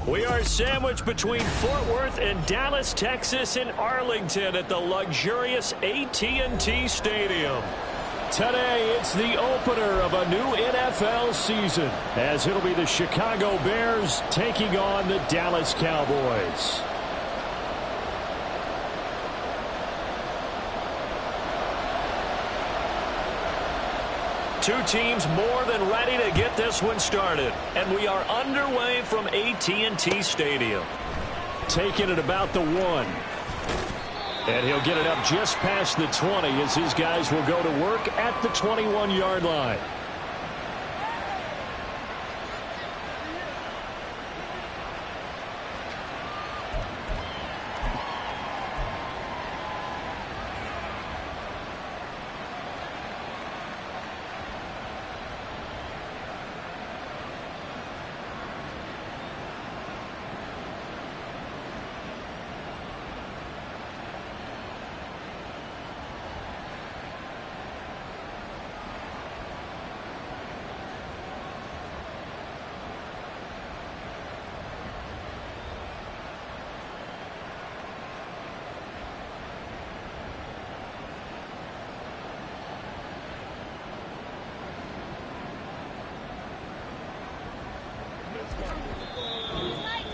We are sandwiched between Fort Worth and Dallas, Texas, and Arlington at the luxurious AT&T Stadium. Today, it's the opener of a new NFL season, as it'll be the Chicago Bears taking on the Dallas Cowboys. Two teams more than ready to get this one started. And we are underway from AT&T Stadium. Taking it about the 1. And he'll get it up just past the 20 as his guys will go to work at the 21-yard line.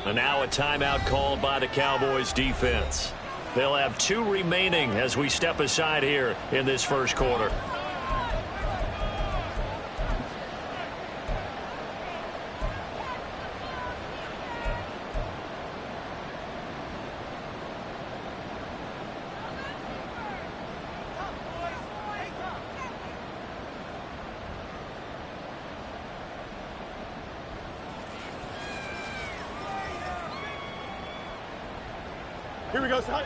And now a timeout called by the Cowboys defense. They'll have 2 remaining as we step aside here in this first quarter. Here we go, son.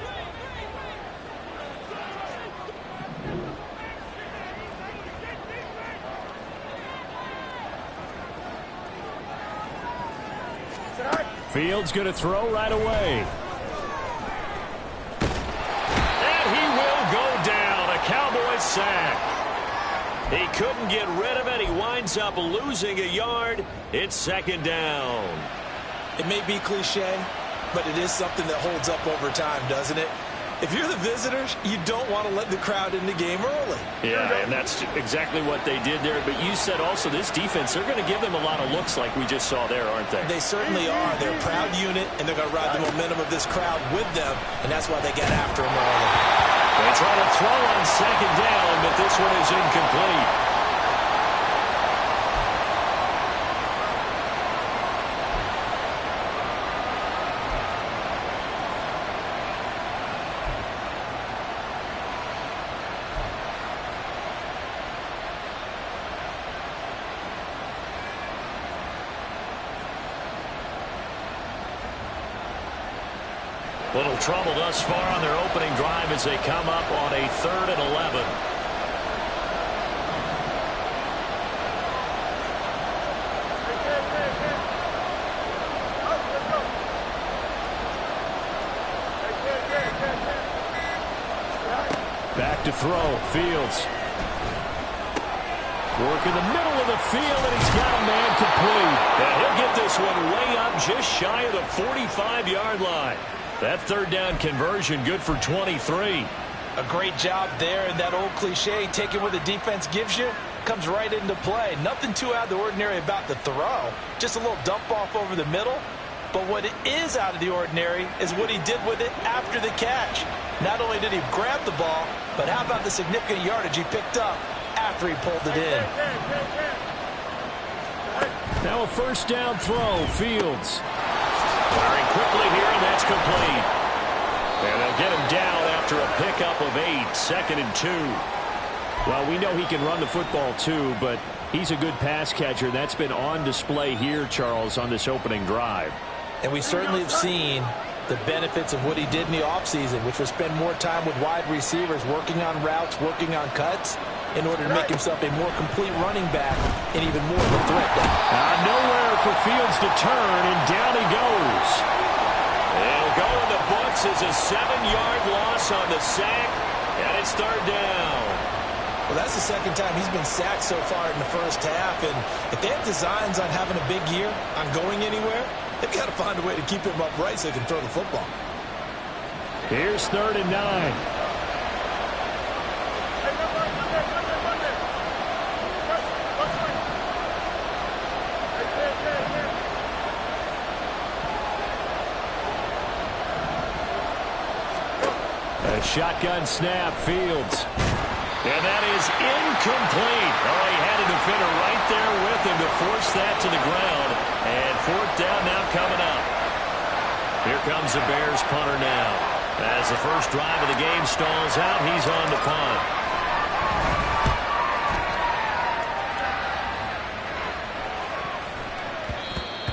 Fields going to throw right away. And he will go down. A Cowboys sack. He couldn't get rid of it. He winds up losing a yard. It's second down. It may be cliche, but it is something that holds up over time, doesn't it? If you're the visitors, you don't want to let the crowd in the game early. Yeah, and that's exactly what they did there. But you said also this defense, they're going to give them a lot of looks like we just saw there, aren't they? They certainly are. They're a proud unit, and they're going to ride the momentum of this crowd with them, and that's why they get after them early. They try to throw on second down, but this one is incomplete. Little trouble thus far on their opening drive as they come up on a 3rd and 11. Back to throw. Fields. Work in the middle of the field, and he's got a man complete. And he'll get this one way up just shy of the 45-yard line. That 3rd down conversion good for 23. A great job there, and that old cliche, taking what the defense gives you, comes right into play. Nothing too out of the ordinary about the throw. Just a little dump off over the middle. But what is out of the ordinary is what he did with it after the catch. Not only did he grab the ball, but how about the significant yardage he picked up after he pulled it in. Now a 1st down throw. Fields. Firing quickly here, and that's complete. And they'll get him down after a pickup of 8, 2nd and 2. Well, we know he can run the football too, but he's a good pass catcher. That's been on display here, Charles, on this opening drive. And we certainly have seen the benefits of what he did in the offseason, which was spend more time with wide receivers, working on routes, working on cuts, in order to make himself a more complete running back and even more of a threat down. Nowhere for Fields to turn, and down he goes. It'll go in the books as a 7-yard loss on the sack, and it's 3rd down. Well, that's the 2nd time he's been sacked so far in the first half, and if they have designs on having a big year, on going anywhere, They've got to find a way to keep him upright so he can throw the football. Here's 3rd and 9. A shotgun snap, Fields. And that is incomplete. Oh, he had a defender right there with him to force that to the ground. And 4th down now coming up. Here comes the Bears punter now. As the first drive of the game stalls out, he's on to punt.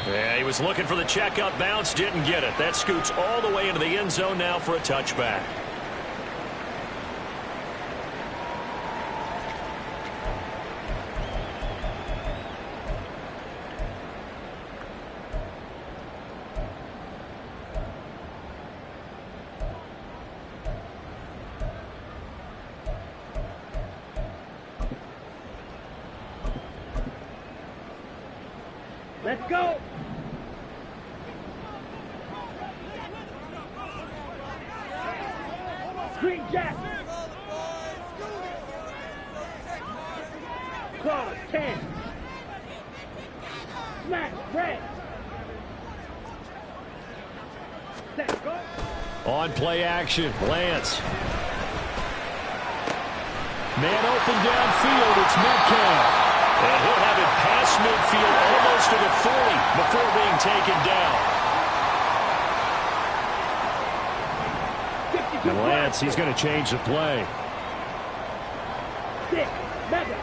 Yeah, he was looking for the checkup bounce, didn't get it. That scoots all the way into the end zone now for a touchback. Let's go. Green Jack. Claw 10. Smack red. Set go. On play action, Lance. Man open downfield, it's Metcalf. And he'll have it past midfield almost to the 40 before being taken down. And Lance, he's going to change the play. 6, mega.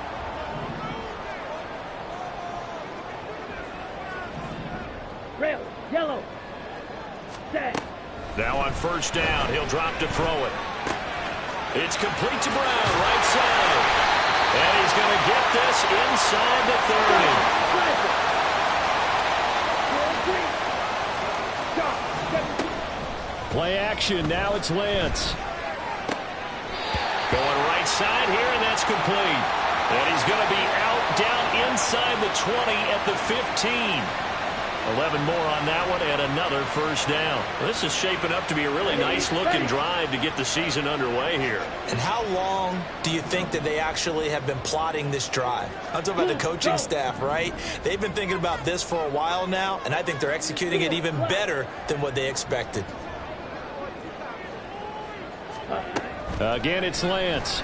Rail, yellow. Set. Now on 1st down, he'll drop to throw it. It's complete to Brown, right side. And he's going to get this inside the 30. Play action, now it's Lance. Going right side here, and that's complete. And he's going to be out down inside the 20 at the 15. 11 more on that one, and another 1st down. This is shaping up to be a really nice-looking drive to get the season underway here. And how long do you think that they actually have been plotting this drive? I'm talking about the coaching staff, right? They've been thinking about this for a while now, and I think they're executing it even better than what they expected. Again, it's Lance.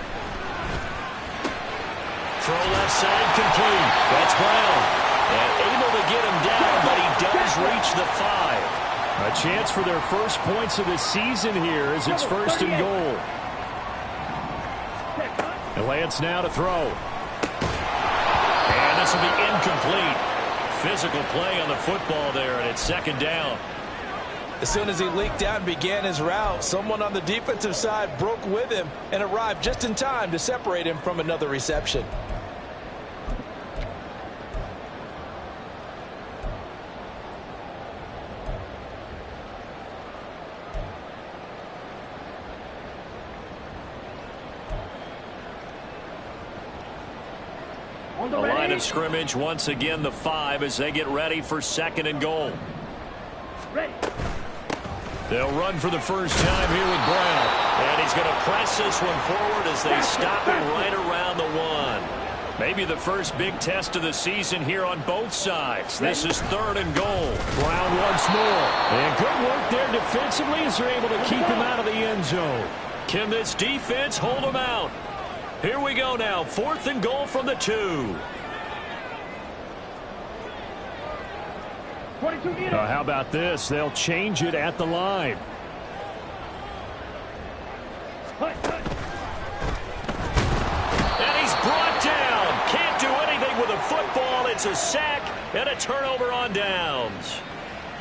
Throw left side, complete. That's Brown. And able to get him down, but he does reach the 5. A chance for their first points of the season here as it's 1st and goal. And Lance now to throw. And this will be incomplete. Physical play on the football there, and it's 2nd down. As soon as he leaked out and began his route, someone on the defensive side broke with him and arrived just in time to separate him from another reception. The line of scrimmage once again the 5 as they get ready for 2nd and goal. Ready. They'll run for the first time here with Brown. And he's going to press this one forward as they stop him right around the 1. Maybe the first big test of the season here on both sides. This is 3rd and goal. Brown once more. And good work there defensively as they're able to keep him out of the end zone. Can this defense hold him out? Here we go now. 4th and goal from the 2. How about this? They'll change it at the line. And he's brought down. Can't do anything with a football. It's a sack and a turnover on downs.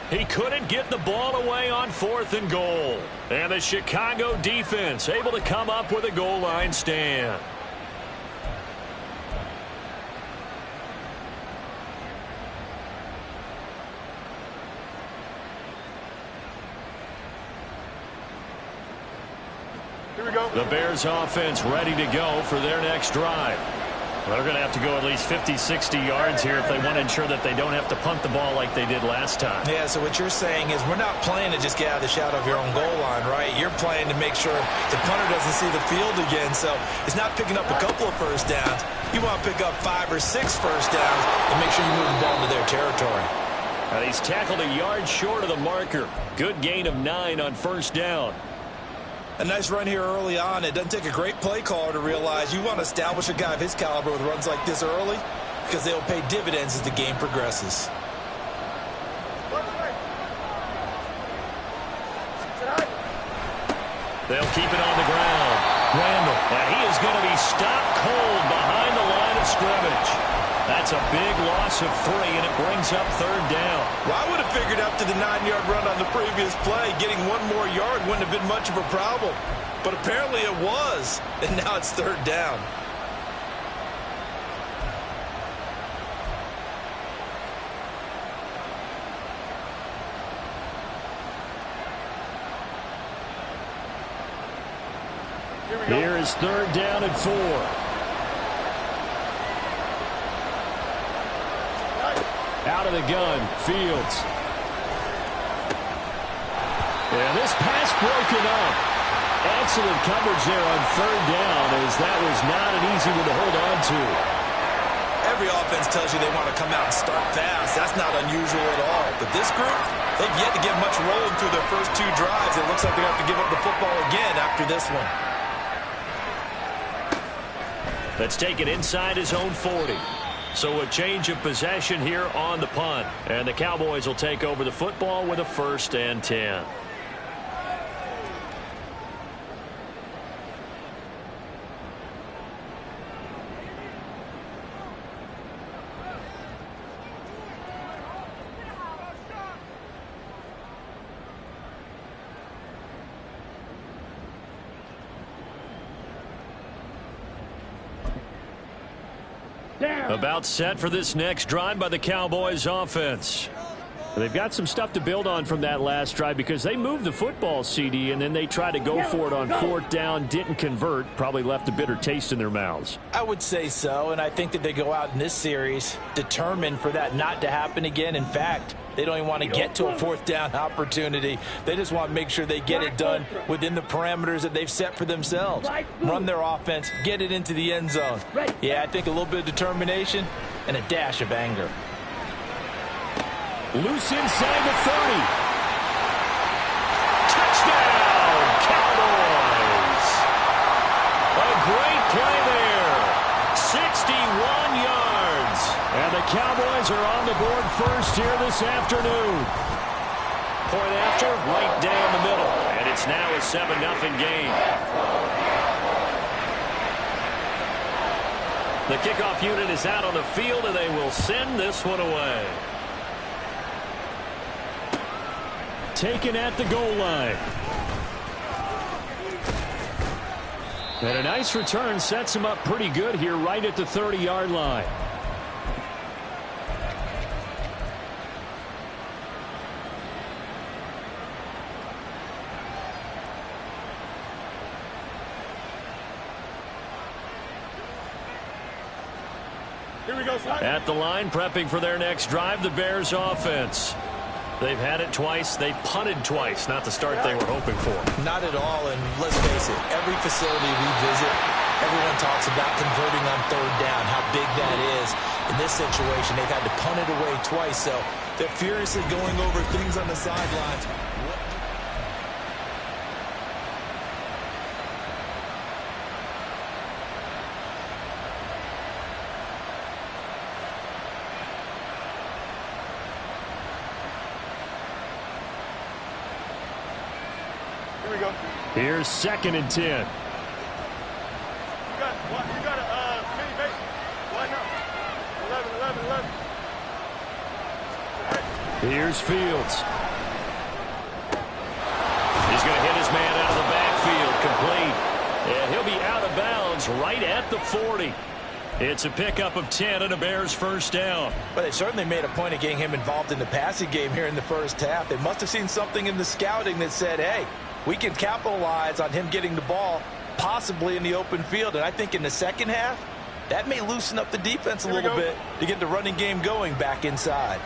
He couldn't get the ball away on 4th and goal. And the Chicago defense able to come up with a goal line stand. Here we go. The Bears offense ready to go for their next drive. Well, they're going to have to go at least 50, 60 yards here if they want to ensure that they don't have to punt the ball like they did last time. Yeah, so what you're saying is we're not playing to just get out of the shadow of your own goal line, right? You're playing to make sure the punter doesn't see the field again. So it's not picking up a couple of first downs. You want to pick up 5 or 6 first downs and make sure you move the ball into their territory. And he's tackled a yard short of the marker. Good gain of 9 on first down. A nice run here early on. It doesn't take a great play caller to realize you want to establish a guy of his caliber with runs like this early because they'll pay dividends as the game progresses. They'll keep it on the ground. Randall. And he is going to be stopped cold behind the line of scrimmage. That's a big loss of 3, and it brings up third down. Well, I would have figured after the 9-yard run on the previous play, getting 1 more yard wouldn't have been much of a problem. But apparently it was, and now it's third down. Here is third down and 4. Out of the gun, Fields. And this pass broken up. Excellent coverage there on third down, as that was not an easy one to hold on to. Every offense tells you they want to come out and start fast. That's not unusual at all. But this group, they've yet to get much rolling through their first 2 drives. It looks like they have to give up the football again after this one. Let's take it inside his own 40. So a change of possession here on the punt. And the Cowboys will take over the football with a 1st and 10. About set for this next drive by the Cowboys offense. They've got some stuff to build on from that last drive because they moved the football, CD, and then they tried to go for it on 4th down, didn't convert, probably left a bitter taste in their mouths. I would say so, and I think that they go out in this series determined for that not to happen again. In fact, they don't even want to get to a 4th down opportunity. They just want to make sure they get it done within the parameters that they've set for themselves. Run their offense, get it into the end zone. Yeah, I think a little bit of determination and a dash of anger. Loose inside the 30. Touchdown, Cowboys. A great play there. 61 yards. And the Cowboys are on the board first here this afternoon. Point after, right down the middle. And it's now a 7-0 game. The kickoff unit is out on the field, and they will send this one away. Taken at the goal line. And a nice return sets him up pretty good here right at the 30-yard line. Here we go, son. At the line, prepping for their next drive, the Bears offense. They've had it twice. They've punted twice. Not the start they were hoping for. Not at all, and let's face it, every facility we visit, everyone talks about converting on 3rd down, how big that is. In this situation, they've had to punt it away twice, so they're furiously going over things on the sidelines. Here's 2nd and 10. You got a mini base. Why not? 11. Here's Fields. He's going to hit his man out of the backfield, complete. And he'll be out of bounds right at the 40. It's a pickup of 10 and a Bears 1st down. But they certainly made a point of getting him involved in the passing game here in the first half. They must have seen something in the scouting that said, hey, we can capitalize on him getting the ball possibly in the open field. And I think in the second half, That may loosen up the defense a little bit to get the running game going back inside.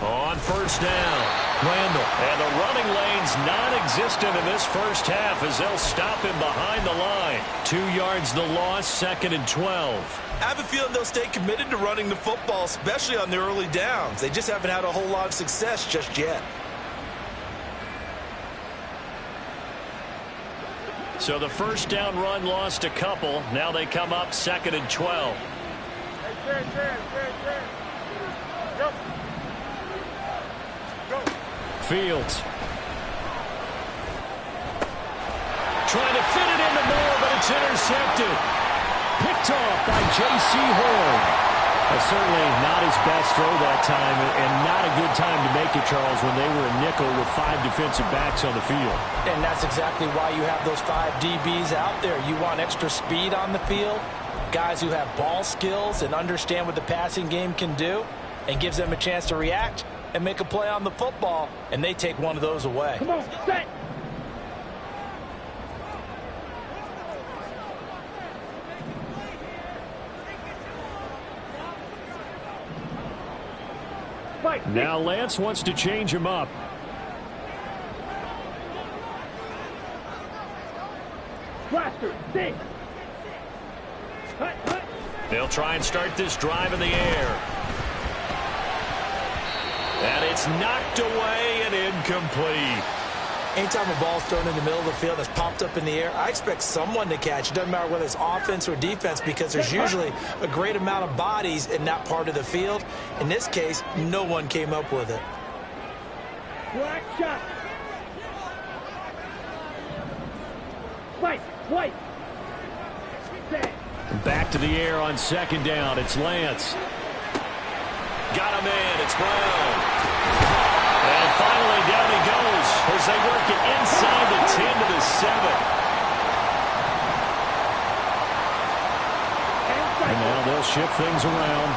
On first down, Randall. And the running lane's non-existent in this first half as they'll stop him behind the line. 2 yards the loss, 2nd and 12. I have a feeling they'll stay committed to running the football, especially on the early downs. They just haven't had a whole lot of success just yet. So the first down run lost a couple. Now they come up 2nd and 12. Go. Fields. Trying to fit it into Moore, but it's intercepted. Picked off by J.C. Horn. Certainly not his best throw that time, and not a good time to make it, Charles, when they were a nickel with 5 defensive backs on the field. And that's exactly why you have those 5 DBs out there. You want extra speed on the field, guys who have ball skills and understand what the passing game can do, and gives them a chance to react and make a play on the football, and they take one of those away. Come on, set. Now Lance wants to change him up. Blaster, six. They'll try and start this drive in the air. And it's knocked away and incomplete. Anytime a ball's thrown in the middle of the field that's popped up in the air, I expect someone to catch. It doesn't matter whether it's offense or defense, because there's usually a great amount of bodies in that part of the field. In this case, no one came up with it. Black shot. White. Back to the air on 2nd down. It's Lance. Got him in. It's Brown. And finally down he goes as they work it inside the 10 to the 7. And now they'll shift things around.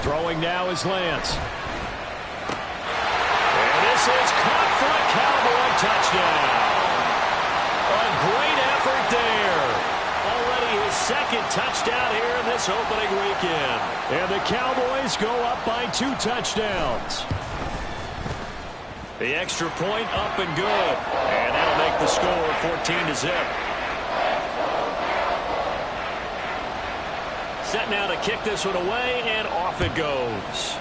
Throwing now is Lance. And this is caught for a Cowboy touchdown. A great effort there. Already his 2nd touchdown here in this opening weekend. And the Cowboys go up by 2 touchdowns. The extra point up and good. And that'll make the score 14-0. Set now to kick this one away, and off it goes.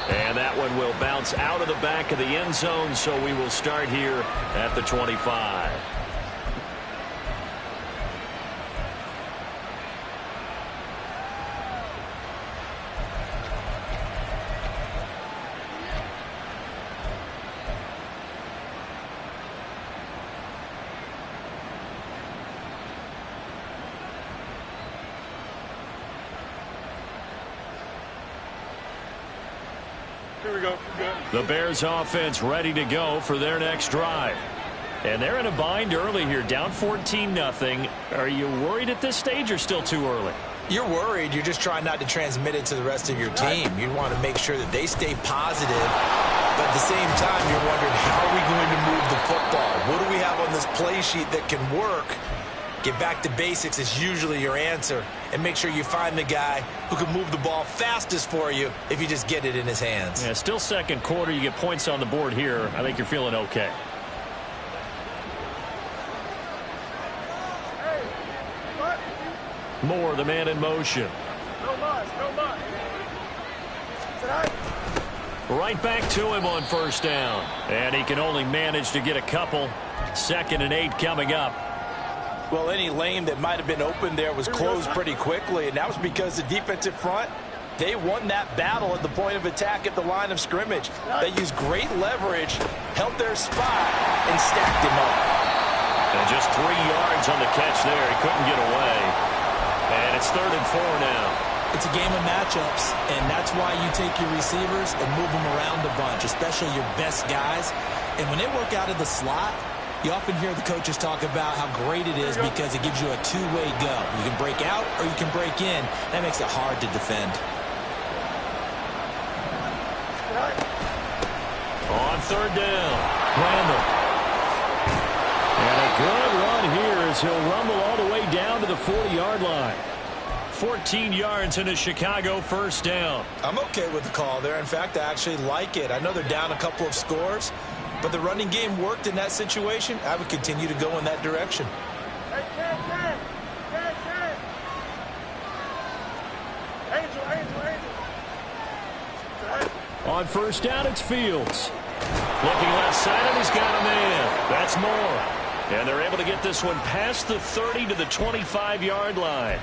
And that one will bounce out of the back of the end zone, so we will start here at the 25. Here we go. The Bears offense ready to go for their next drive. And they're in a bind early here, down 14-0. Are you worried at this stage or still too early? You're worried. You're just trying not to transmit it to the rest of your team. You want to make sure that they stay positive. But at the same time, you're wondering, how are we going to move the football? What do we have on this play sheet that can work? Get back to basics is usually your answer. And make sure you find the guy who can move the ball fastest for you if you just get it in his hands. Yeah, still 2nd quarter. You get points on the board here. I think you're feeling okay. Moore, the man in motion. No muss. Right back to him on first down. And he can only manage to get a couple. 2nd and 8 coming up. Well, any lane that might have been open there was closed pretty quickly, and that was because the defensive front, they won that battle at the point of attack at the line of scrimmage. They used great leverage, held their spot, and stacked him up. And just 3 yards on the catch there. He couldn't get away. And it's 3rd and 4 now. It's a game of matchups, and that's why you take your receivers and move them around a bunch, especially your best guys. And when they work out of the slot, You often hear the coaches talk about how great it is because it gives you a two-way go. You can break out or you can break in. That makes it hard to defend. On third down, Randall. And a good run here as he'll rumble all the way down to the 40-yard line. 14 yards in a Chicago first down. I'm okay with the call there. In fact, I actually like it. I know they're down a couple of scores, but the running game worked in that situation. I would continue to go in that direction. On first down, it's Fields. Looking left side, and he's got a man. That's Moore. And they're able to get this one past the 30 to the 25-yard line.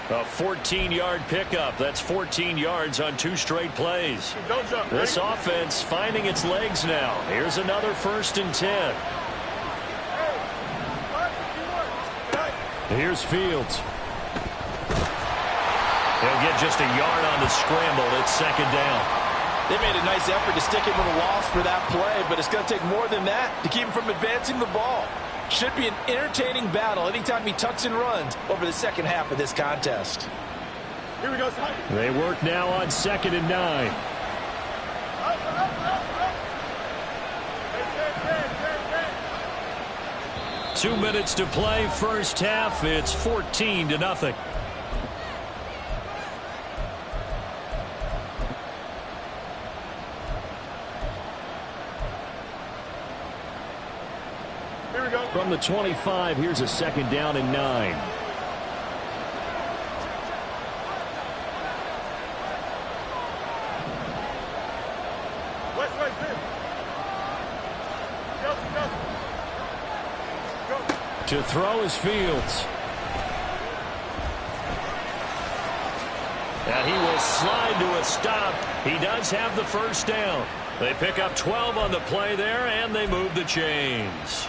A 14-yard pickup. That's 14 yards on 2 straight plays. Don't jump. This offense finding its legs now. Here's another 1st and 10. Here's Fields. He'll get just a yard on the scramble. It's 2nd down. They made a nice effort to stick him with a loss for that play, but it's going to take more than that to keep him from advancing the ball. Should be an entertaining battle anytime he tucks and runs over the second half of this contest. Here we go, son. They work now on 2nd and 9. 2 minutes to play, first half. It's 14-0. Here we go. From the 25, here's a 2nd down and 9. West, in. Go. To throw is Fields. And he will slide to a stop. He does have the first down. They pick up 12 on the play there, and they move the chains.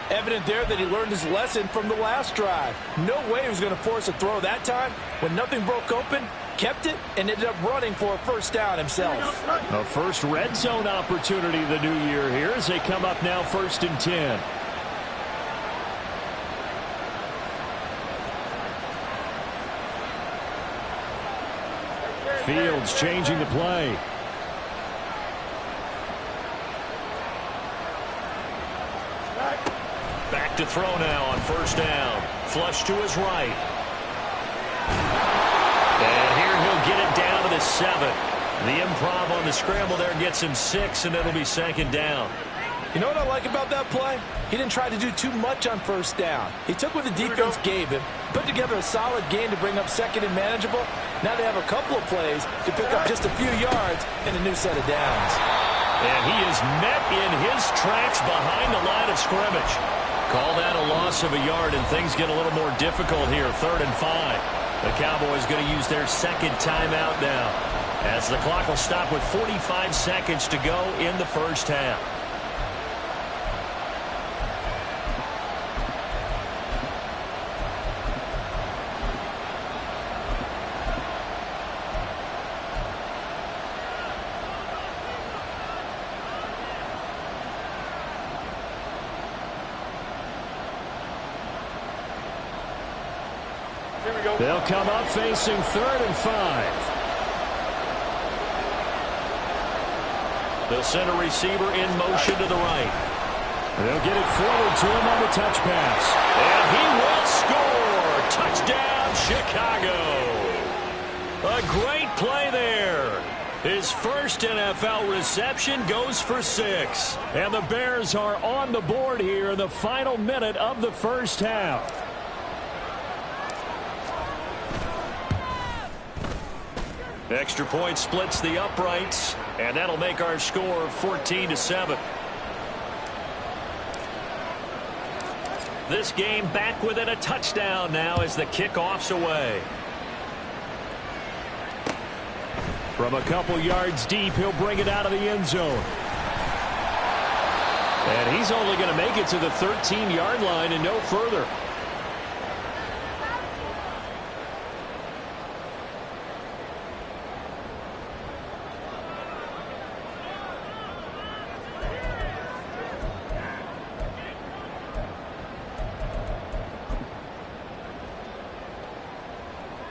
Evident there that he learned his lesson from the last drive. No way he was going to force a throw that time. When nothing broke open, kept it, and ended up running for a first down himself. A first red zone opportunity the new year here as they come up now 1st and 10. Fields changing the play. Back to throw now on first down. Flush to his right. And here he'll get it down to the 7. The improv on the scramble there gets him 6, and it'll be 2nd down. You know what I like about that play? He didn't try to do too much on first down. He took what the defense gave him, put together a solid game to bring up 2nd and manageable. Now they have a couple of plays to pick up just a few yards and a new set of downs. And he is met in his tracks behind the line of scrimmage. Call that a loss of a yard, and things get a little more difficult here. 3rd and 5. The Cowboys going to use their 2nd timeout now, as the clock will stop with 45 seconds to go in the first half. They'll come up facing 3rd and 5. The center receiver in motion to the right. They'll get it forward to him on the touch pass. And he will score. Touchdown, Chicago. A great play there. His first NFL reception goes for 6. And the Bears are on the board here in the final minute of the first half. Extra point splits the uprights, and that'll make our score 14-7. This game back within a touchdown now as the kickoff's away. From a couple yards deep, he'll bring it out of the end zone. And he's only going to make it to the 13-yard line and no further.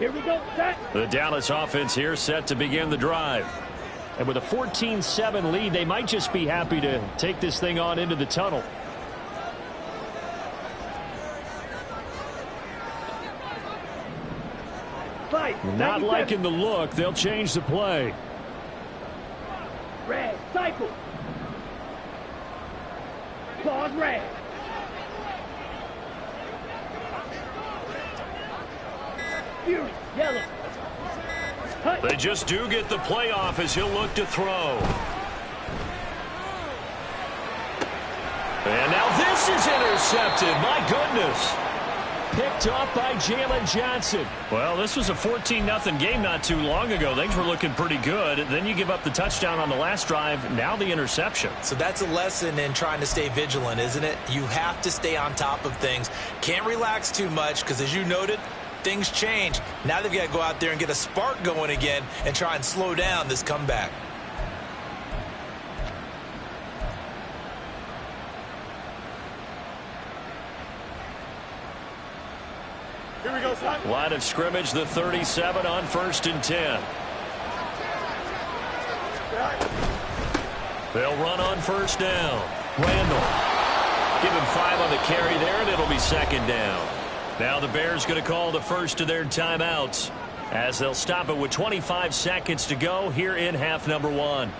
Here we go. Set. The Dallas offense here set to begin the drive. And with a 14-7 lead, they might just be happy to take this thing on into the tunnel. Not liking the look. They'll change the play. Red, cycle. Pause red. Fury, yellow. They just do get the play off as he'll look to throw. And now this is intercepted. My goodness. Picked off by Jalen Johnson. Well, this was a 14-0 game not too long ago. Things were looking pretty good. Then you give up the touchdown on the last drive. Now the interception. So that's a lesson in trying to stay vigilant, isn't it? You have to stay on top of things. Can't relax too much because, as you noted, things change. Now they've got to go out there and get a spark going again and try and slow down this comeback. Here we go, son. Line of scrimmage, the 37 on 1st and 10. They'll run on 1st down. Randall. Give him 5 on the carry there, and it'll be 2nd down. Now the Bears going to call the first of their timeouts as they'll stop it with 25 seconds to go here in half number 1.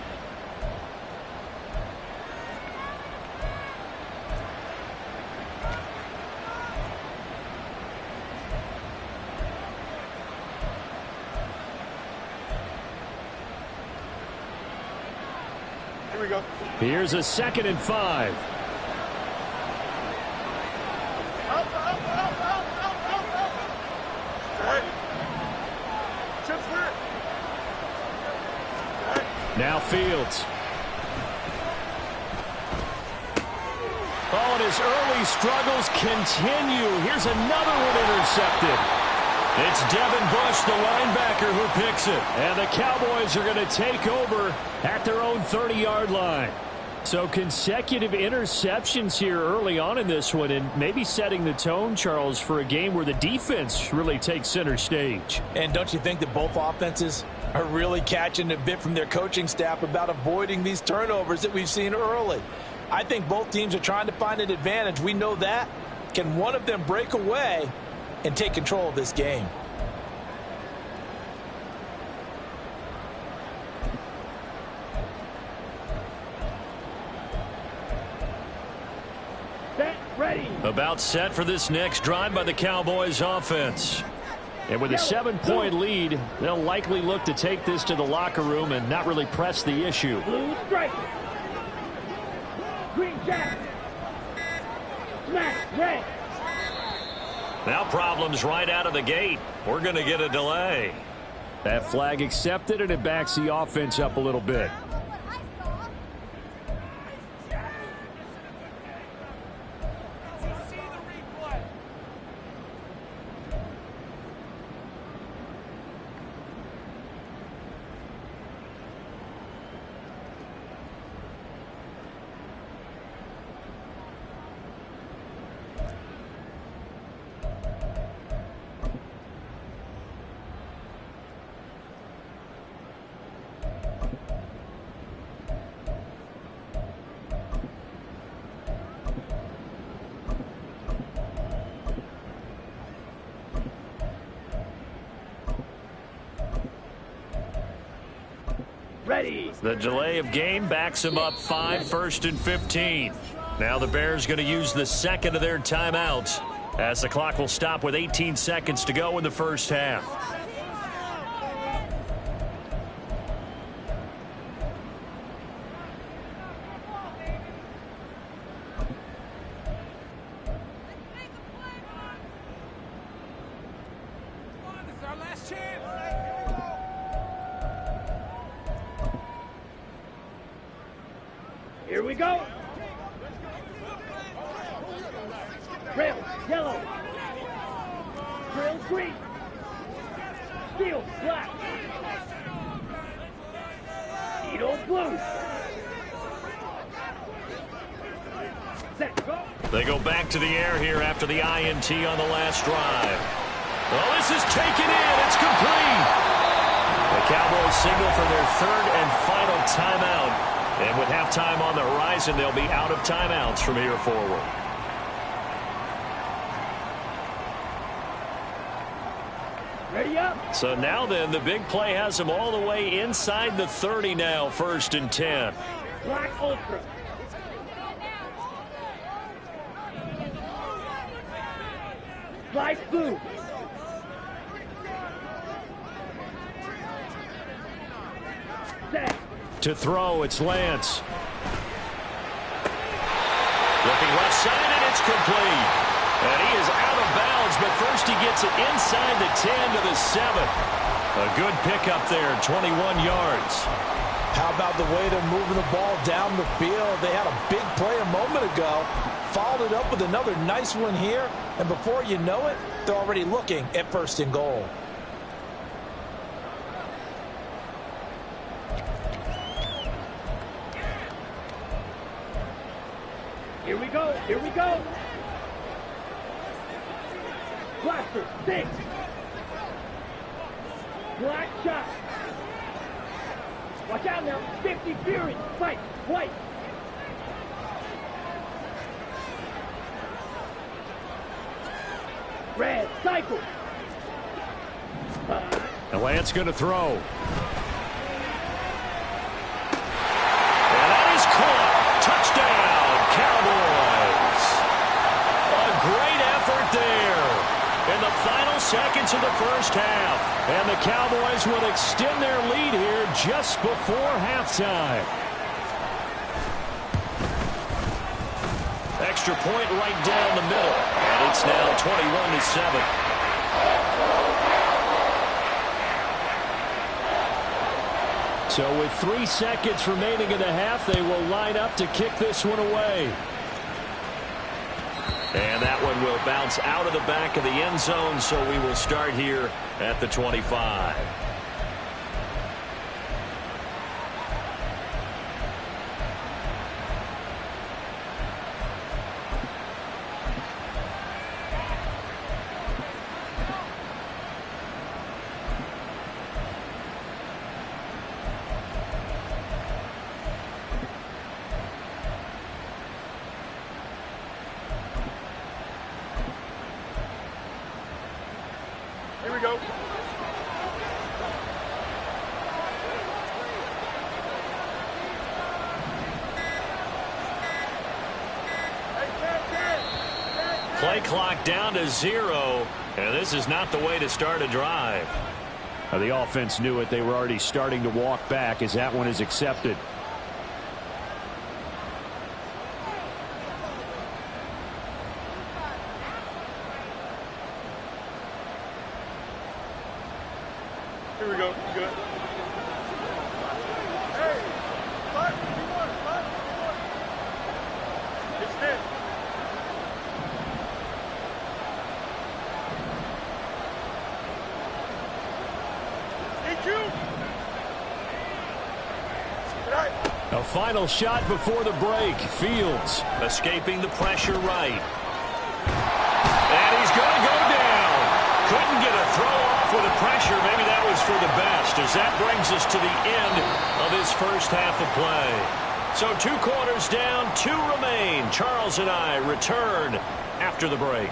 Here we go. Here's a 2nd and 5. Now Fields. Oh, and his early struggles continue. Here's another one intercepted. It's Devin Bush, the linebacker, who picks it. And the Cowboys are going to take over at their own 30-yard line. So consecutive interceptions here early on in this one, and maybe setting the tone, Charles, for a game where the defense really takes center stage. And don't you think that both offenses are really catching a bit from their coaching staff about avoiding these turnovers that we've seen early? I think both teams are trying to find an advantage. We know that. Can one of them break away and take control of this game? Set, ready. About set for this next drive by the Cowboys offense. And with a 7-point lead, they'll likely look to take this to the locker room and not really press the issue. Blue strike. Green jacket. Smash, red. Now problems right out of the gate. We're going to get a delay. That flag accepted, and it backs the offense up a little bit. Ready. The delay of game backs him up 5, 1st and 15. Now the Bears going to use the 2nd of their timeouts as the clock will stop with 18 seconds to go in the first half. Here we go. Rails, yellow. Trails, green. Steel, black. Needle, blue. Set, go. They go back to the air here after the INT on the last drive. Oh, this is taken in. It's complete. The Cowboys signal for their third and final timeout. And with halftime on the horizon, they'll be out of timeouts from here forward. Ready up. So now then, the big play has them all the way inside the 30 now, 1st and 10. Black Ultra. Slice blue. Set. To throw, it's Lance. Looking left side, and it's complete. And he is out of bounds, but first he gets it inside the 10 to the 7. A good pickup there, 21 yards. How about the way they're moving the ball down the field? They had a big play a moment ago, followed it up with another nice one here, and before you know it, they're already looking at 1st and goal. Here we go. Here we go. Blaster. 6. Black shot. Watch out now. 50 Fury. Fight. White. Red. Cycle. And Lance going to throw. And that is caught. Touchdown, Cowboys. A great effort there in the final seconds of the first half. And the Cowboys will extend their lead here just before halftime. Extra point right down the middle. And it's now 21-7. So with 3 seconds remaining in the half, they will line up to kick this one away. And that one will bounce out of the back of the end zone, so we will start here at the 25. Here we go. Play clock down to 0, and this is not the way to start a drive. The offense knew it. They were already starting to walk back as that one is accepted. Here we go. Good. Hey, five, it's 10. A final shot before the break. Fields escaping the pressure right. And he's going to go down. Couldn't get a throw off with the pressure. Maybe that was for the best, as that brings us to the end of this first half of play. So 2 quarters down, 2 remain. Charles and I return after the break.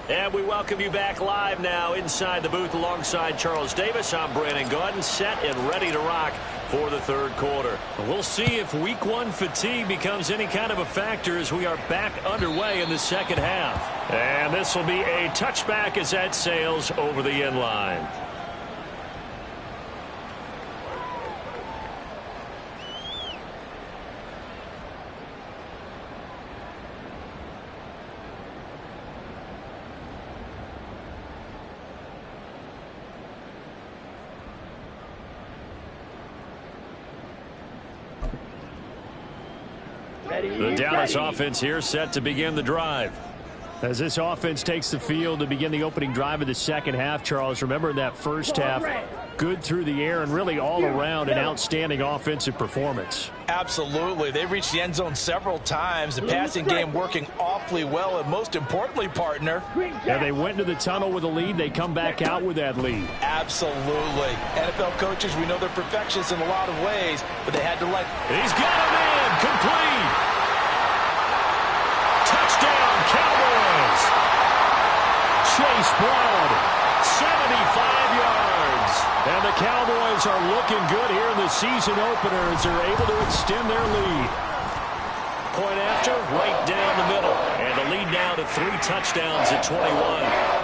And we welcome you back live now inside the booth alongside Charles Davis. I'm Brandon Gaudin, set and ready to rock for the third quarter. We'll see if week 1 fatigue becomes any kind of a factor as we are back underway in the second half. And this will be a touchback as that sails over the end line. The Dallas offense here set to begin the drive. As this offense takes the field to begin the opening drive of the second half, Charles, remember in that first half, good through the air and really all around an outstanding offensive performance. Absolutely. They reached the end zone several times. The passing game working awfully well, and most importantly, partner. Yeah, they went into the tunnel with a lead. They come back out with that lead. Absolutely. NFL coaches, we know they're perfectionists in a lot of ways, but they had to He's got a man. Complete. Touchdown, Cowboys. Chase Brown, 75 yards. And the Cowboys are looking good here in the season opener as they're able to extend their lead. Point after, right down the middle. And the lead now to 3 touchdowns at 21.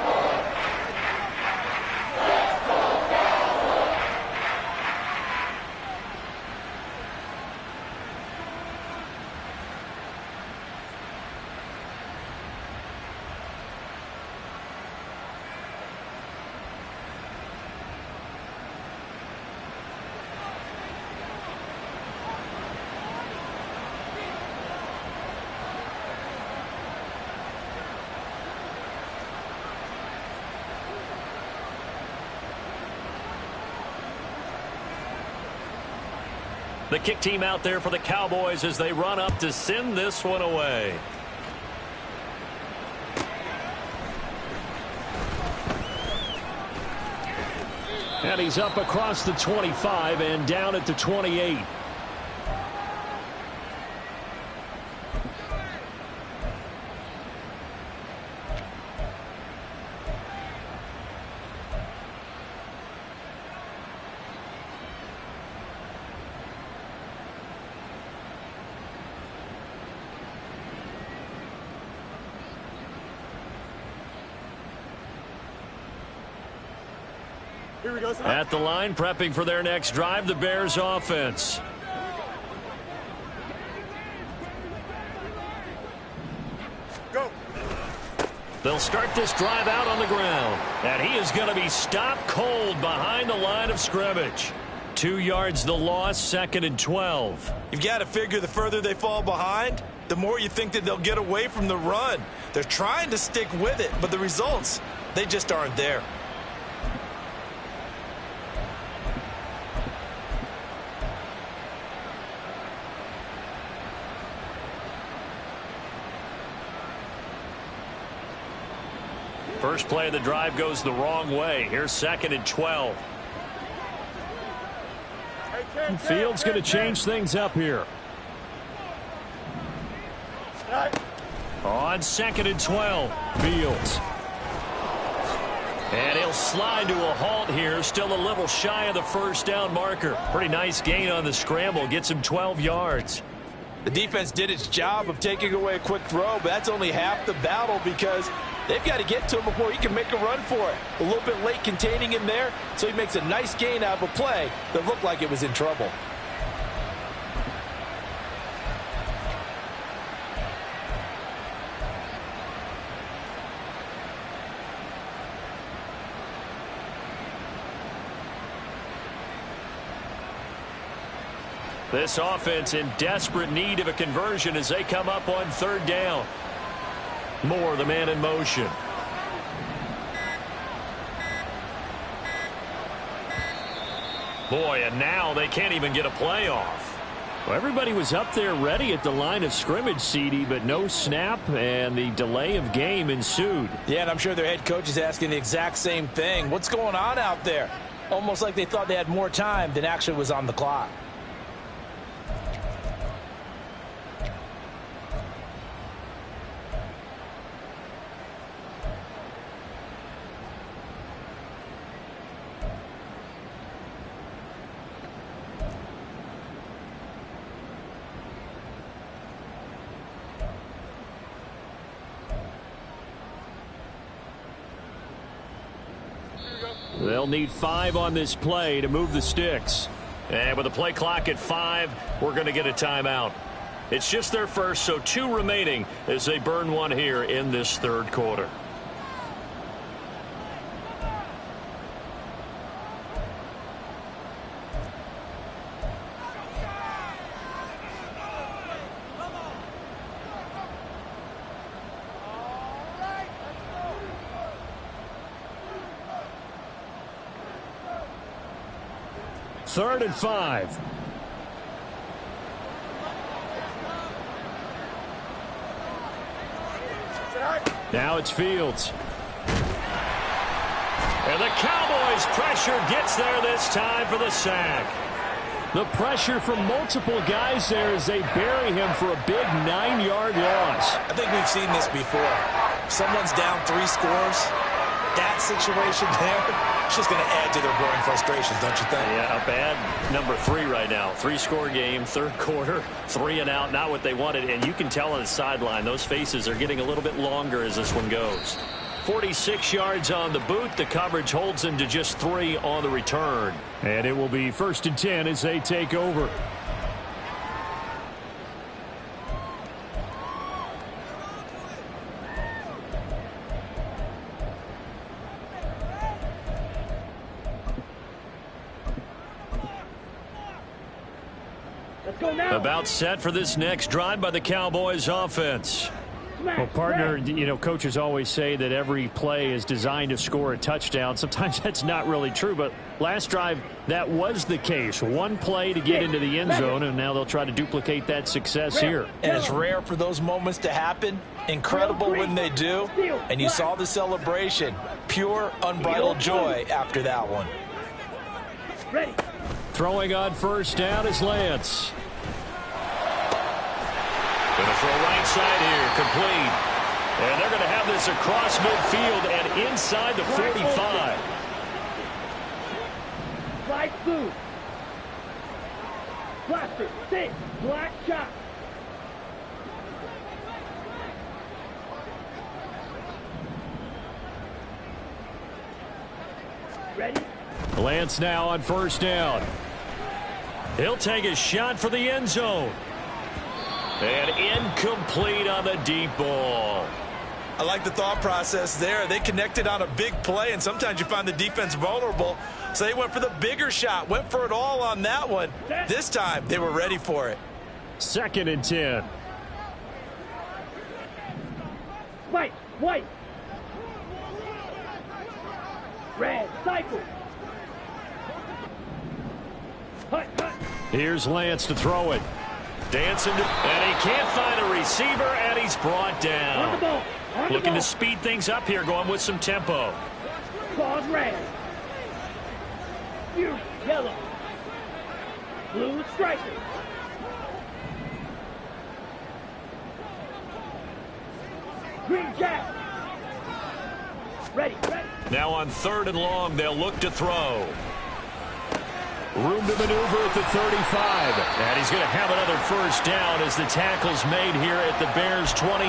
The kick team out there for the Cowboys as they run up to send this one away. And he's up across the 25 and down at the 28. Here we go. At the line, prepping for their next drive, the Bears offense. Go. They'll start this drive out on the ground. And he is going to be stopped cold behind the line of scrimmage. 2 yards the loss, 2nd and 12. You've got to figure the further they fall behind, the more you think that they'll get away from the run. They're trying to stick with it, but the results, they just aren't there. First play of the drive goes the wrong way. Here's 2nd and 12. Fields going to change things up here. On 2nd and 12, Fields. And he'll slide to a halt here. Still a little shy of the first down marker. Pretty nice gain on the scramble. Gets him 12 yards. The defense did its job of taking away a quick throw, but that's only half the battle because they've got to get to him before he can make a run for it. A little bit late containing him there, so he makes a nice gain out of a play that looked like it was in trouble. This offense in desperate need of a conversion as they come up on 3rd down. Moore, the man in motion. Boy, and now they can't even get a play off. Well, everybody was up there ready at the line of scrimmage, CD, but no snap, and the delay of game ensued. Yeah, and I'm sure their head coach is asking the exact same thing. What's going on out there? Almost like they thought they had more time than actually was on the clock. They'll need 5 on this play to move the sticks. And with the play clock at 5, we're going to get a timeout. It's just their first, so 2 remaining as they burn one here in this 3rd quarter. 3rd and 5. Now it's Fields. And the Cowboys' pressure gets there this time for the sack. The pressure from multiple guys there as they bury him for a big 9-yard loss. I think we've seen this before. Someone's down 3 scores. That situation there, it's just going to add to their growing frustrations, don't you think? Yeah, a bad number 3 right now. 3-score game, 3rd quarter, 3 and out, not what they wanted. And you can tell on the sideline, those faces are getting a little bit longer as this one goes. 46 yards on the boot. The coverage holds him to just 3 on the return. And it will be 1st and 10 as they take over. About set for this next drive by the Cowboys offense. Well, partner, coaches always say that every play is designed to score a touchdown. Sometimes that's not really true, but last drive, that was the case. One play to get into the end zone, and now they'll try to duplicate that success here. And it's rare for those moments to happen. Incredible when they do. And you saw the celebration. Pure, unbridled joy after that one. Ready. Throwing on 1st down is Lance. Going to throw right side here, complete. And they're going to have this across midfield and inside the 45. Slide through. Blaster, 6, black shot. Ready? Lance now on 1st down. He'll take a shot for the end zone. And incomplete on the deep ball. I like the thought process there. They connected on a big play, and sometimes you find the defense vulnerable. So they went for the bigger shot, went for it all on that one. This time, they were ready for it. 2nd and 10. White. Red, cycle. Hut. Here's Lance to throw it. Dancing, and he can't find a receiver, and he's brought down. On the ball. Looking to speed things up here, going with some tempo. Claws red. Fury, yellow. Blue striker. Green jack. Ready. Now on 3rd and long, they'll look to throw. Room to maneuver at the 35. And he's going to have another 1st down as the tackle's made here at the Bears' 28.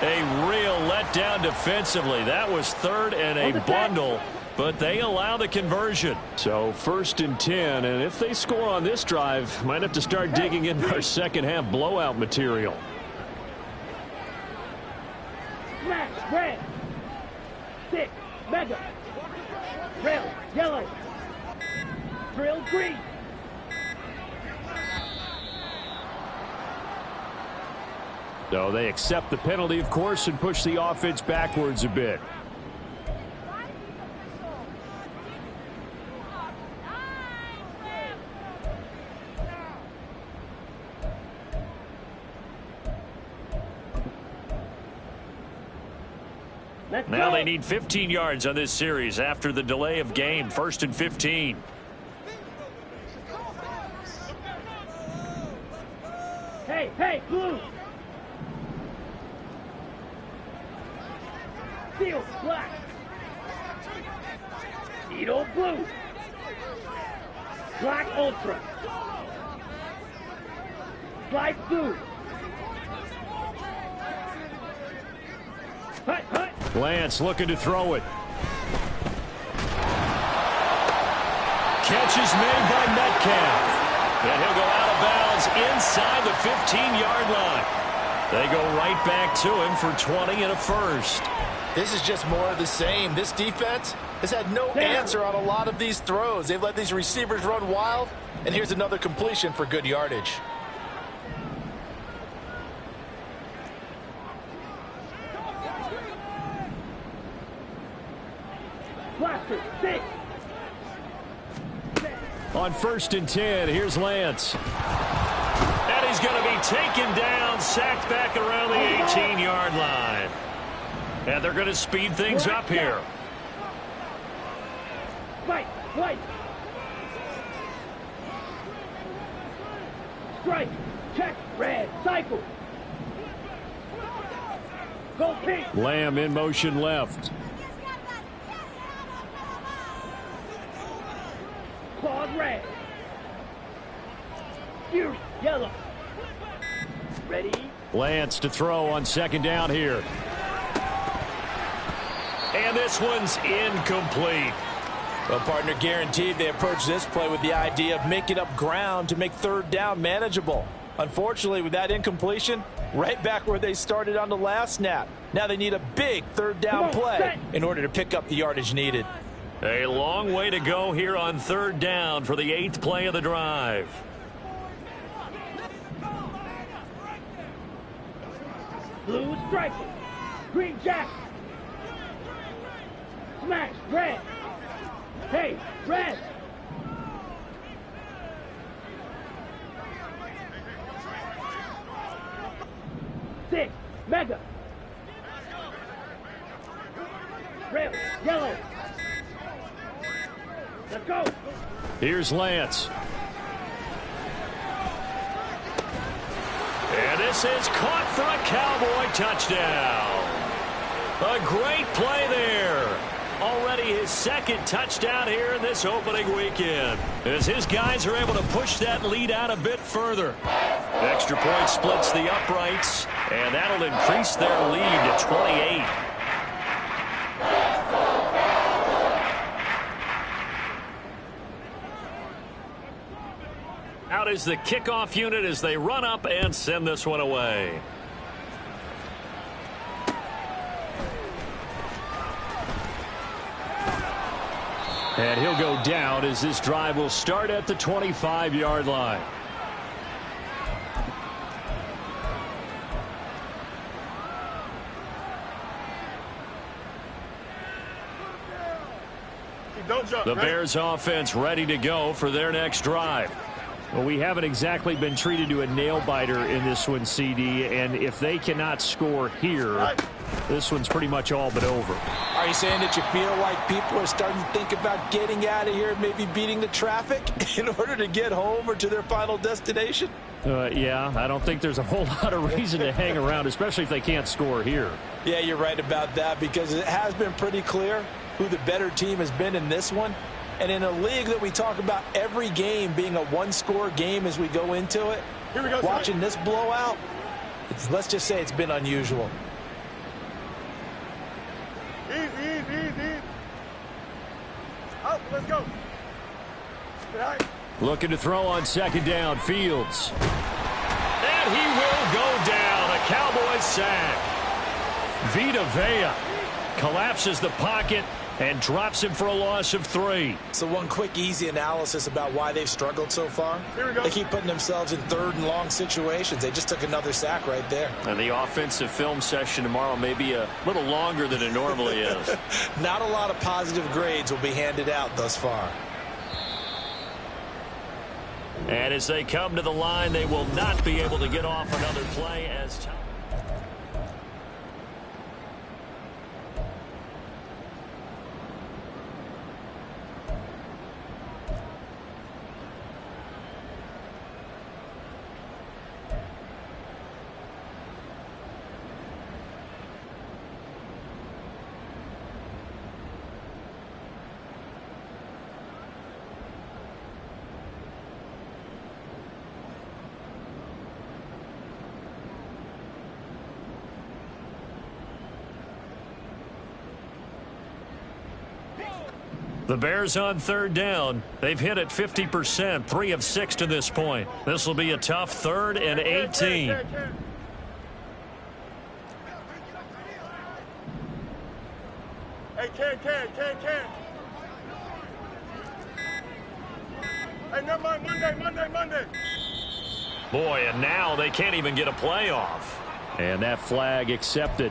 A real letdown defensively. That was 3rd and a bundle, but they allow the conversion. So 1st and 10, and if they score on this drive, might have to start digging into our second-half blowout material. Smash, red. 6, mega. Rail, yellow. Drill green. So they accept the penalty, of course, and push the offense backwards a bit. Now they need 15 yards on this series after the delay of game. 1st and 15. Hey, blue. Steel, black. Needle, blue. Black, ultra. Slide, blue. Hut. Lance looking to throw it. Catch is made by Metcalf. And he'll go out of bounds inside the 15-yard line. They go right back to him for 20 and a 1st. This is just more of the same. This defense has had no answer on a lot of these throws. They've let these receivers run wild, and here's another completion for good yardage. Blaster, 6. On 1st and 10, here's Lance. And he's going to be taken down, sacked back around the 18-yard line. And they're going to speed things up here. Fight, fight. Strike, check, red, cycle. Go pink. Lamb in motion left. Claws red. Fury, yellow. Ready? Lance to throw on 2nd down here. And this one's incomplete. Well, partner, guaranteed they approach this play with the idea of making up ground to make 3rd down manageable. Unfortunately, with that incompletion, right back where they started on the last snap. Now they need a big 3rd down play in order to pick up the yardage needed. A long way to go here on 3rd down for the 8th play of the drive. Blue striking. Green jack. Smash, red. Hey, red. Six, mega. Red, yellow. Let's go. Here's Lance. And this is caught for a Cowboy touchdown. A great play there. Already his 2nd touchdown here in this opening weekend, as his guys are able to push that lead out a bit further. Extra point splits the uprights, and that'll increase their lead to 28. Out is the kickoff unit as they run up and send this one away. And he'll go down as this drive will start at the 25-yard line. The Bears offense ready to go for their next drive. Well, we haven't exactly been treated to a nail-biter in this one, CD, and if they cannot score here, this one's pretty much all but over. Are you saying that you feel like people are starting to think about getting out of here, maybe beating the traffic in order to get home or to their final destination? Yeah, I don't think there's a whole lot of reason to hang around, especially if they can't score here. Yeah, you're right about that, because it has been pretty clear who the better team has been in this one. And in a league that we talk about every game being a one-score game as we go into it, here we go, watching this blowout, let's just say it's been unusual. Easy. Up, let's go. Looking to throw on 2nd down, Fields. And he will go down. A Cowboys sack. Vita Vea collapses the pocket and drops him for a loss of 3. So one quick, easy analysis about why they've struggled so far. Here we go. They keep putting themselves in 3rd and long situations. They just took another sack right there. And the offensive film session tomorrow may be a little longer than it normally is. Not a lot of positive grades will be handed out thus far. And as they come to the line, they will not be able to get off another play as time. The Bears on 3rd down. They've hit it 50%, 3 of 6 to this point. This will be a tough 3rd and 18. Hey, can. Hey, never mind, Monday. Boy, and now they can't even get a play off. And that flag accepted.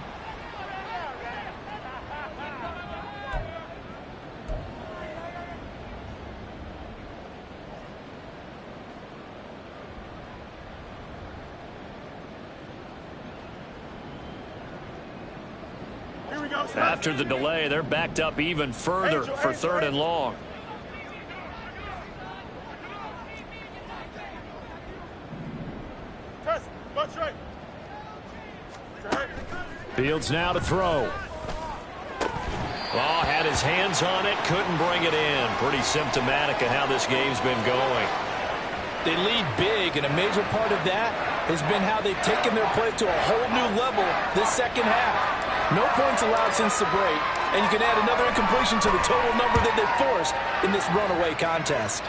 After the delay, they're backed up even further for 3rd and long. Fields now to throw. Oh, had his hands on it, couldn't bring it in. Pretty symptomatic of how this game's been going. They lead big, and a major part of that has been how they've taken their play to a whole new level this second half. No points allowed since the break, and you can add another incompletion to the total number that they've forced in this runaway contest.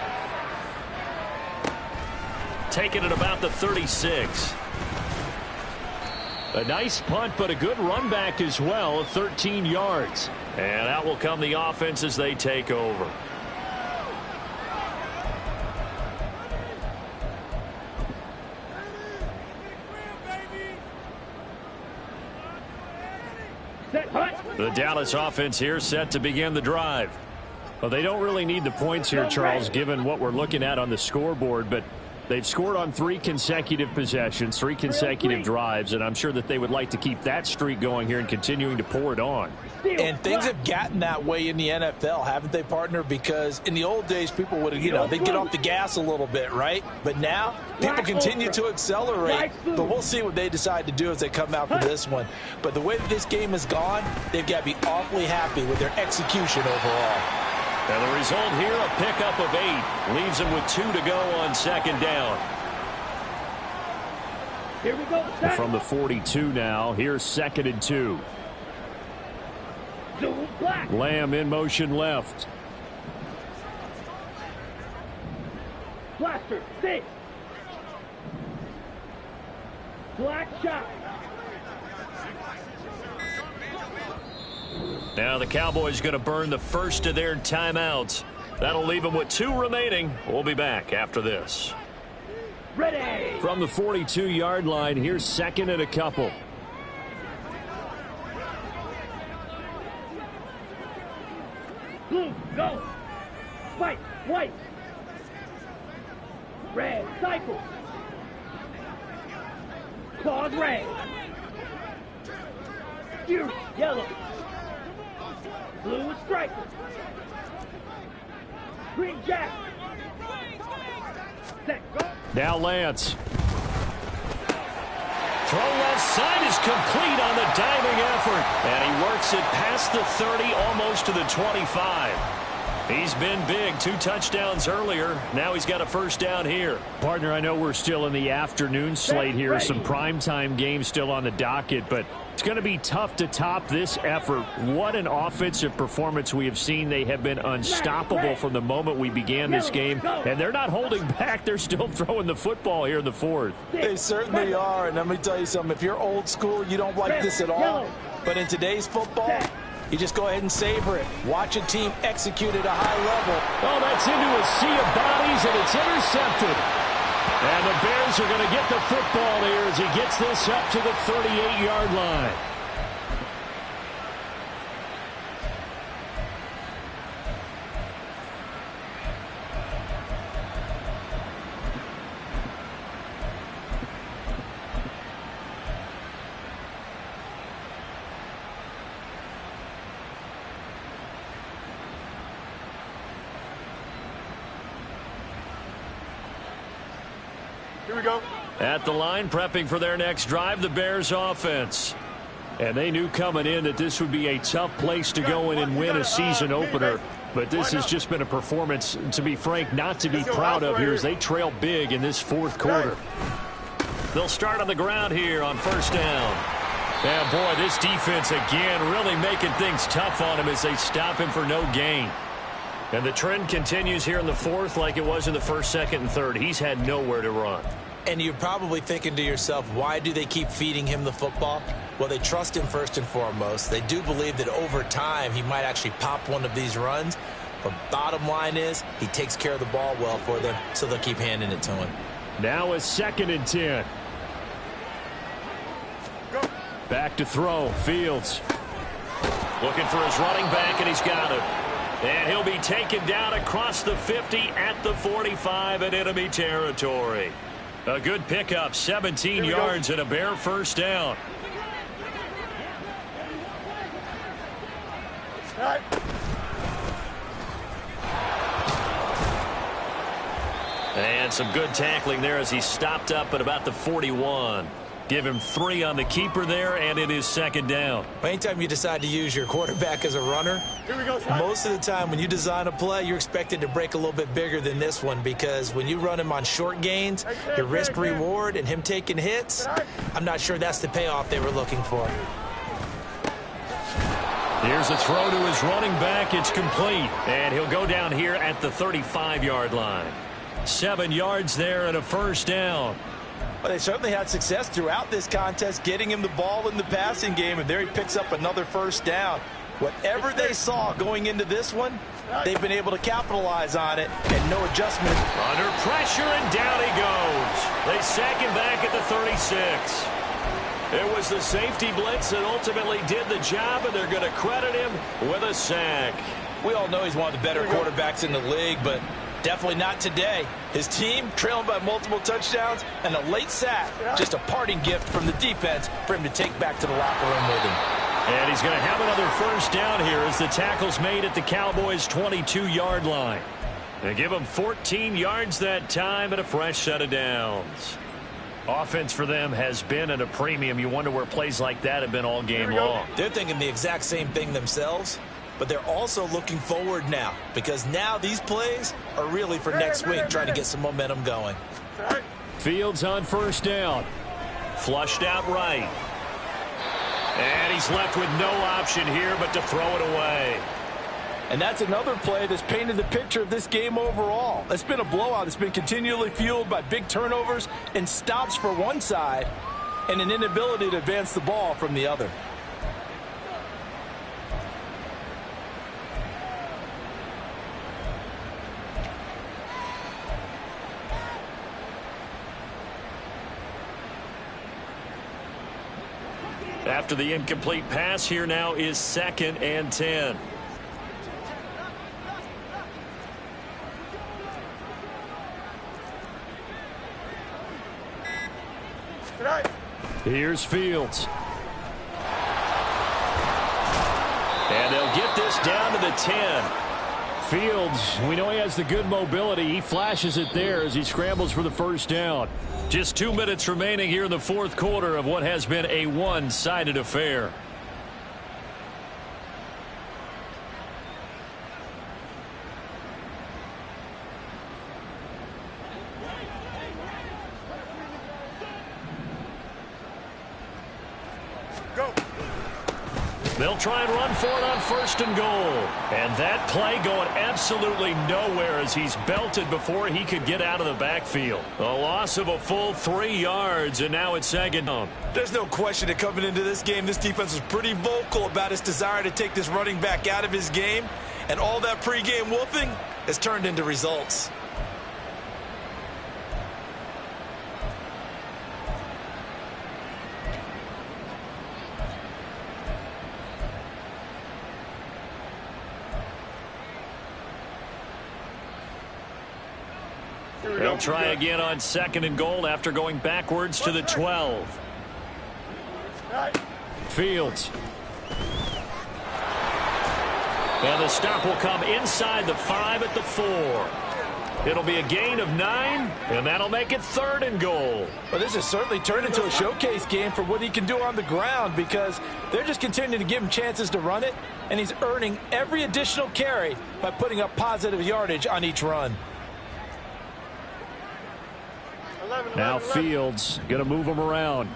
Taking it about the 36. A nice punt, but a good run back as well, 13 yards. And out will come the offense as they take over. The Dallas offense here set to begin the drive. Well, they don't really need the points here, Charles, given what we're looking at on the scoreboard, but they've scored on 3 consecutive possessions, 3 consecutive drives, and I'm sure that they would like to keep that streak going here and continuing to pour it on. And things have gotten that way in the NFL, haven't they, partner? Because in the old days, people would, they'd get off the gas a little bit, right? But now, people continue to accelerate. But we'll see what they decide to do as they come out for this one. But the way that this game has gone, they've got to be awfully happy with their execution overall. And the result here, a pickup of 8. Leaves them with 2 to go on 2nd down. Here we go. From the 42 now, here's 2nd and 2. Lamb in motion left. Blaster, 6. Black shot. Now the Cowboys going to burn the first of their timeouts. That'll leave them with 2 remaining. We'll be back after this. Ready. From the 42-yard line, here's 2nd and a couple. Blue, go. White, white. Red, cycle. Claws, red. Fury, yellow. Blue is striker. Green jack. Set, go. Now Lance. Throw left side is complete on the diving effort. And he works it past the 30, almost to the 25. He's been big. 2 touchdowns earlier. Now he's got a first down here. Partner, I know we're still in the afternoon slate here. Some primetime games still on the docket, but it's going to be tough to top this effort. What an offensive performance we have seen. They have been unstoppable from the moment we began this game, and they're not holding back. They're still throwing the football here in the 4th. They certainly are, and let me tell you something. If you're old school, you don't like this at all. But in today's football, you just go ahead and savor it. Watch a team execute at a high level. Oh, that's into a sea of bodies, and it's intercepted. And the Bears are going to get the football here as he gets this up to the 38-yard line. Here we go. At the line, prepping for their next drive, the Bears offense. And they knew coming in that this would be a tough place to go in and win a season opener. But this has just been a performance, to be frank, not to be proud of here as they trail big in this 4th quarter. They'll start on the ground here on 1st down. And boy, this defense again really making things tough on him as they stop him for no gain. And the trend continues here in the 4th like it was in the 1st, 2nd, and 3rd. He's had nowhere to run. And you're probably thinking to yourself, why do they keep feeding him the football? Well, they trust him first and foremost. They do believe that over time he might actually pop one of these runs. But bottom line is he takes care of the ball well for them, so they'll keep handing it to him. Now a 2nd and 10. Back to throw. Fields looking for his running back, and he's got it. And he'll be taken down across the 50 at the 45 in enemy territory. A good pickup, 17 yards and a Bear first down. And some good tackling there as he stopped up at about the 41. Give him 3 on the keeper there, and it is second down. Anytime you decide to use your quarterback as a runner, most of the time when you design a play, you're expected to break a little bit bigger than this one, because when you run him on short gains, your risk-reward and him taking hits, I'm not sure that's the payoff they were looking for. Here's a throw to his running back. It's complete, and he'll go down here at the 35-yard line. 7 yards there and a first down. Well, they certainly had success throughout this contest, getting him the ball in the passing game, and there he picks up another first down. Whatever they saw going into this one, they've been able to capitalize on it, and no adjustment. Under pressure, and down he goes. They sack him back at the 36. It was the safety blitz that ultimately did the job, and they're going to credit him with a sack. We all know he's one of the better quarterbacks in the league, but definitely not today. His team trailing by multiple touchdowns, and a late sack, just a parting gift from the defense for him to take back to the locker room with him. And he's going to have another first down here as the tackle's made at the Cowboys' 22-yard line. They give him 14 yards that time and a fresh set of downs. Offense for them has been at a premium. You wonder where plays like that have been all game long. They're thinking the exact same thing themselves, but they're also looking forward now, because now these plays are really for next week, trying to get some momentum going. Fields on first down. Flushed out right. And he's left with no option here but to throw it away. And that's another play that's painted the picture of this game overall. It's been a blowout. It's been continually fueled by big turnovers and stops for one side and an inability to advance the ball from the other. After the incomplete pass, here now is 2nd and 10. Here's Fields. And they'll get this down to the 10. Fields, we know he has the good mobility. He flashes it there as he scrambles for the first down. Just 2 minutes remaining here in the fourth quarter of what has been a one-sided affair. They'll try and run for it on 1st and goal. And that play going absolutely nowhere as he's belted before he could get out of the backfield. A loss of a full 3 yards, and now it's 2nd down. There's no question that coming into this game, this defense was pretty vocal about its desire to take this running back out of his game. And all that pregame wolfing has turned into results. They'll try again on 2nd and goal after going backwards to the 12. Fields. And the stop will come inside the 5 at the 4. It'll be a gain of 9, and that'll make it 3rd and goal. Well, this has certainly turned into a showcase game for what he can do on the ground, because they're just continuing to give him chances to run it, and he's earning every additional carry by putting up positive yardage on each run. Now Fields going to move him around.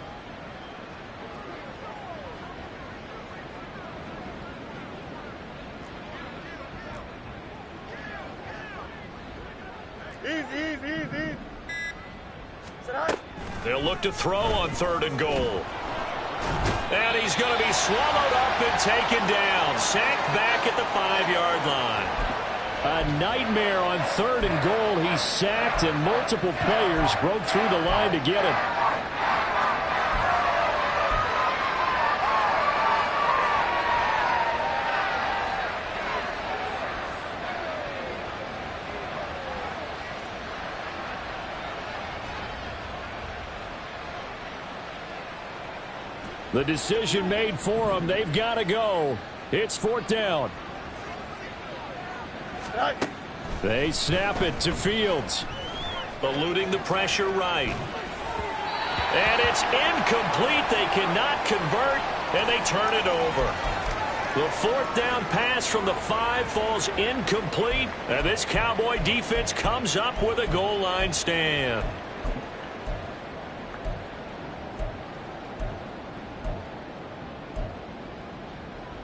Easy. They'll look to throw on 3rd and goal. And he's going to be swallowed up and taken down. Sacked back at the 5-yard line. A nightmare on 3rd and goal. He's sacked, and multiple players broke through the line to get him. The decision made for them. They've got to go. It's 4th down. They snap it to Fields. Eluding the pressure right. And it's incomplete. They cannot convert, and they turn it over. The fourth down pass from the 5 falls incomplete, and this Cowboy defense comes up with a goal line stand.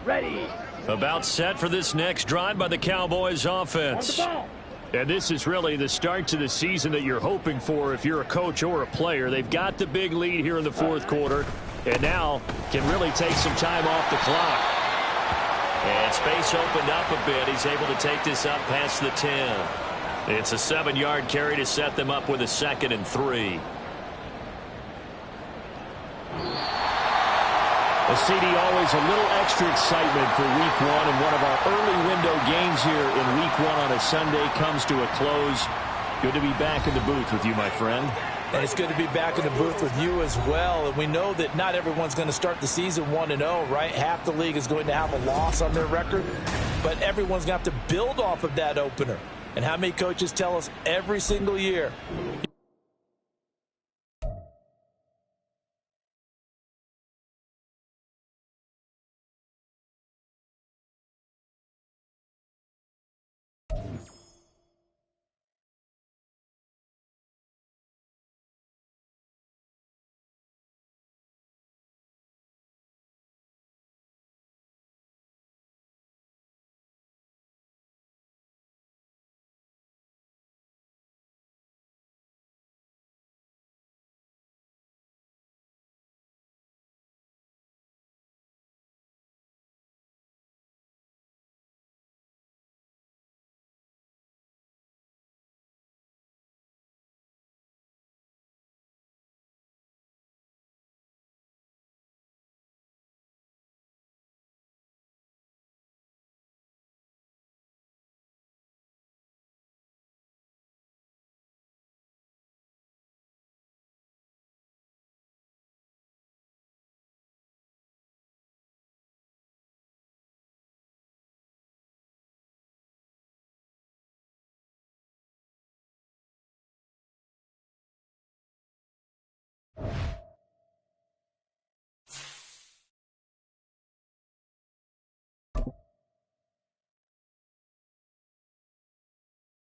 Ready. About set for this next drive by the Cowboys offense. On the ball. And this is really the start to the season that you're hoping for if you're a coach or a player. They've got the big lead here in the fourth quarter, and now can really take some time off the clock. And space opened up a bit. He's able to take this up past the 10. It's a 7-yard carry to set them up with a 2nd and 3. A CD, always a little extra excitement for week 1, and one of our early window games here in week 1 on a Sunday comes to a close. Good to be back in the booth with you, my friend. And it's good to be back in the booth with you as well. And we know that not everyone's going to start the season 1-0, right? Half the league is going to have a loss on their record, but everyone's going to have to build off of that opener. And how many coaches tell us every single year,